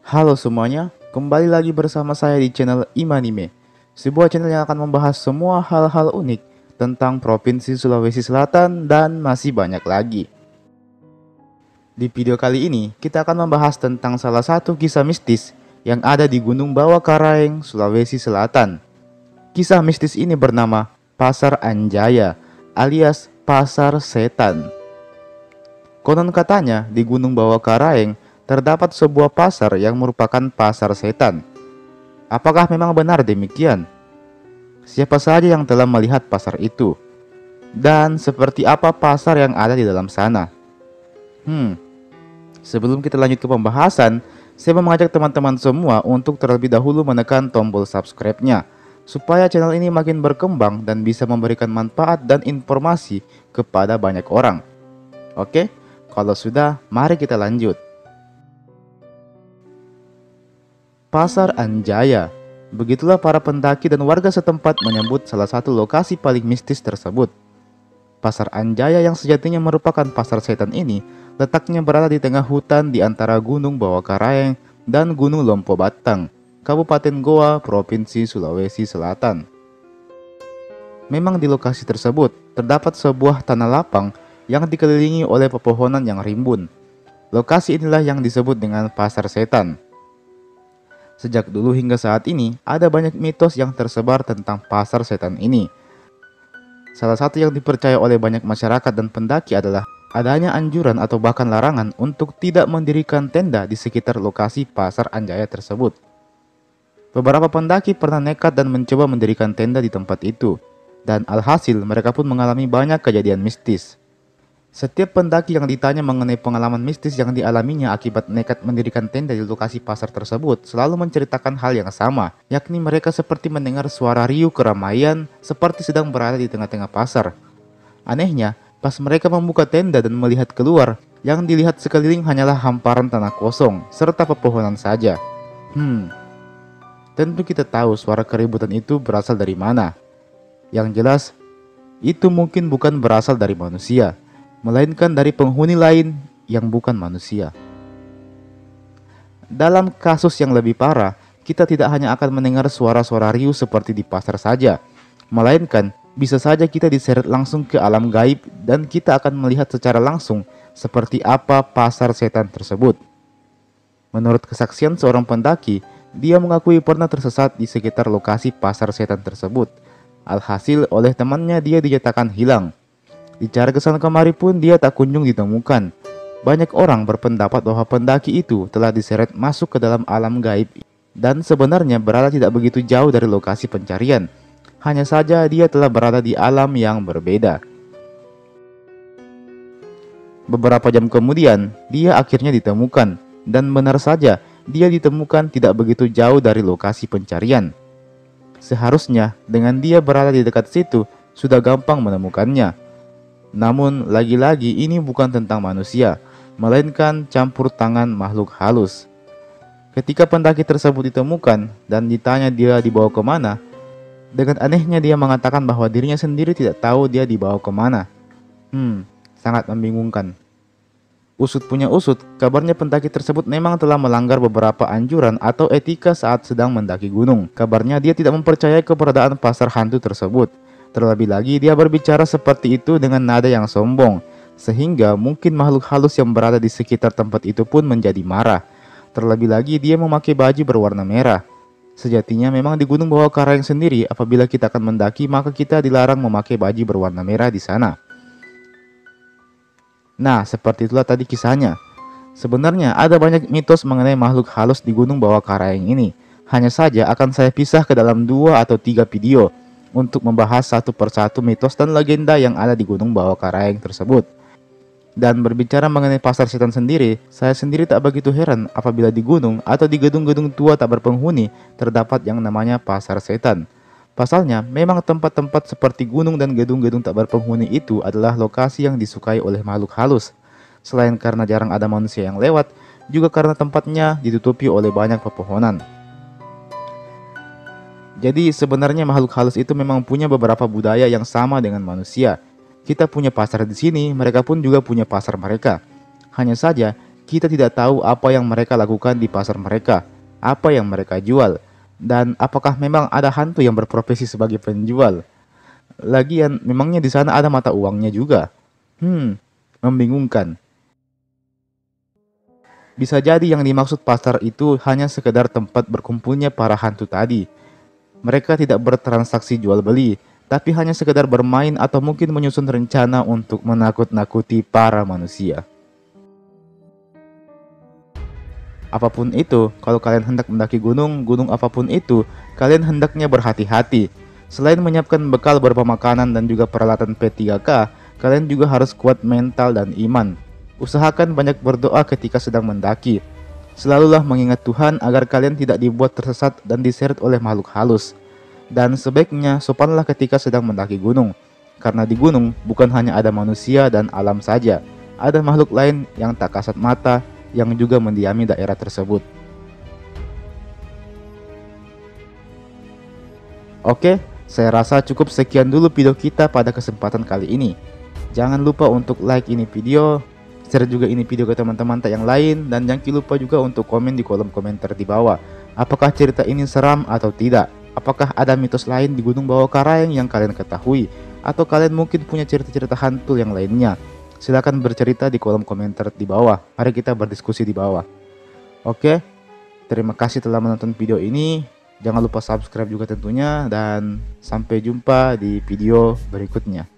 Halo semuanya, kembali lagi bersama saya di channel Imanime, sebuah channel yang akan membahas semua hal-hal unik tentang Provinsi Sulawesi Selatan dan masih banyak lagi. Di video kali ini, kita akan membahas tentang salah satu kisah mistis yang ada di Gunung Bawah Karaeng, Sulawesi Selatan. Kisah mistis ini bernama Pasar Anjaya alias Pasar Setan. Konon katanya di Gunung Bawah Karaeng terdapat sebuah pasar yang merupakan pasar setan. Apakah memang benar demikian? Siapa saja yang telah melihat pasar itu? Dan seperti apa pasar yang ada di dalam sana? Sebelum kita lanjut ke pembahasan, saya mau mengajak teman-teman semua untuk terlebih dahulu menekan tombol subscribe-nya, supaya channel ini makin berkembang dan bisa memberikan manfaat dan informasi kepada banyak orang. Oke, kalau sudah, mari kita lanjut. Pasar Anjaya. Begitulah para pendaki dan warga setempat menyebut salah satu lokasi paling mistis tersebut. Pasar Anjaya yang sejatinya merupakan pasar setan ini letaknya berada di tengah hutan di antara Gunung Bawah Karaeng dan Gunung Lompo Batang, Kabupaten Goa, Provinsi Sulawesi Selatan. Memang di lokasi tersebut terdapat sebuah tanah lapang yang dikelilingi oleh pepohonan yang rimbun. Lokasi inilah yang disebut dengan Pasar Setan. Sejak dulu hingga saat ini, ada banyak mitos yang tersebar tentang pasar setan ini. Salah satu yang dipercaya oleh banyak masyarakat dan pendaki adalah adanya anjuran atau bahkan larangan untuk tidak mendirikan tenda di sekitar lokasi pasar Anjaya tersebut. Beberapa pendaki pernah nekat dan mencoba mendirikan tenda di tempat itu, dan alhasil mereka pun mengalami banyak kejadian mistis. Setiap pendaki yang ditanya mengenai pengalaman mistis yang dialaminya akibat nekat mendirikan tenda di lokasi pasar tersebut selalu menceritakan hal yang sama, yakni mereka seperti mendengar suara riuh keramaian seperti sedang berada di tengah-tengah pasar. Anehnya, pas mereka membuka tenda dan melihat keluar, yang dilihat sekeliling hanyalah hamparan tanah kosong serta pepohonan saja. Tentu kita tahu suara keributan itu berasal dari mana. Yang jelas, itu mungkin bukan berasal dari manusia, melainkan dari penghuni lain yang bukan manusia. Dalam kasus yang lebih parah, kita tidak hanya akan mendengar suara-suara riuh seperti di pasar saja, melainkan bisa saja kita diseret langsung ke alam gaib dan kita akan melihat secara langsung seperti apa pasar setan tersebut. Menurut kesaksian seorang pendaki, dia mengakui pernah tersesat di sekitar lokasi pasar setan tersebut. Alhasil oleh temannya dia dinyatakan hilang. Dicari kesana kemari pun dia tak kunjung ditemukan. Banyak orang berpendapat bahwa pendaki itu telah diseret masuk ke dalam alam gaib dan sebenarnya berada tidak begitu jauh dari lokasi pencarian. Hanya saja dia telah berada di alam yang berbeda. Beberapa jam kemudian, dia akhirnya ditemukan dan benar saja dia ditemukan tidak begitu jauh dari lokasi pencarian. Seharusnya dengan dia berada di dekat situ sudah gampang menemukannya. Namun, lagi-lagi ini bukan tentang manusia, melainkan campur tangan makhluk halus. Ketika pendaki tersebut ditemukan dan ditanya dia dibawa kemana, dengan anehnya dia mengatakan bahwa dirinya sendiri tidak tahu dia dibawa kemana. Sangat membingungkan. Usut punya usut, kabarnya pendaki tersebut memang telah melanggar beberapa anjuran atau etika saat sedang mendaki gunung. Kabarnya dia tidak mempercayai keberadaan pasar hantu tersebut. Terlebih lagi dia berbicara seperti itu dengan nada yang sombong, sehingga mungkin makhluk halus yang berada di sekitar tempat itu pun menjadi marah. Terlebih lagi dia memakai baju berwarna merah. Sejatinya memang di Gunung Bawah Karaeng sendiri apabila kita akan mendaki maka kita dilarang memakai baju berwarna merah di sana. Nah, seperti itulah tadi kisahnya. Sebenarnya ada banyak mitos mengenai makhluk halus di Gunung Bawah Karaeng ini. Hanya saja akan saya pisah ke dalam 2 atau 3 video untuk membahas satu persatu mitos dan legenda yang ada di Gunung Bawah Karaeng tersebut. Dan berbicara mengenai pasar setan sendiri, saya sendiri tak begitu heran apabila di gunung atau di gedung-gedung tua tak berpenghuni terdapat yang namanya pasar setan. Pasalnya, memang tempat-tempat seperti gunung dan gedung-gedung tak berpenghuni itu adalah lokasi yang disukai oleh makhluk halus. Selain karena jarang ada manusia yang lewat, juga karena tempatnya ditutupi oleh banyak pepohonan. Jadi sebenarnya makhluk halus itu memang punya beberapa budaya yang sama dengan manusia. Kita punya pasar di sini, mereka pun juga punya pasar mereka. Hanya saja Kita tidak tahu apa yang mereka lakukan di pasar mereka, apa yang mereka jual, dan apakah memang ada hantu yang berprofesi sebagai penjual. Lagian, memangnya di sana ada mata uangnya juga? Membingungkan. Bisa jadi yang dimaksud pasar itu hanya sekedar tempat berkumpulnya para hantu tadi. Mereka tidak bertransaksi jual beli, tapi hanya sekedar bermain atau mungkin menyusun rencana untuk menakut-nakuti para manusia. Apapun itu, kalau kalian hendak mendaki gunung apapun itu, kalian hendaknya berhati-hati. Selain menyiapkan bekal berupa makanan dan juga peralatan P3K, kalian juga harus kuat mental dan iman. Usahakan banyak berdoa ketika sedang mendaki. Selalulah mengingat Tuhan agar kalian tidak dibuat tersesat dan diseret oleh makhluk halus. Dan sebaiknya sopanlah ketika sedang mendaki gunung. Karena di gunung bukan hanya ada manusia dan alam saja, ada makhluk lain yang tak kasat mata yang juga mendiami daerah tersebut. Oke, saya rasa cukup sekian dulu video kita pada kesempatan kali ini. Jangan lupa untuk like ini video, share juga ini video ke teman-teman yang lain, dan jangan lupa juga untuk komen di kolom komentar di bawah. Apakah cerita ini seram atau tidak? Apakah ada mitos lain di Gunung Bawah Karaeng yang kalian ketahui? Atau kalian mungkin punya cerita-cerita hantu yang lainnya? Silahkan bercerita di kolom komentar di bawah. Mari kita berdiskusi di bawah. Oke, terima kasih telah menonton video ini. Jangan lupa subscribe juga tentunya, dan sampai jumpa di video berikutnya.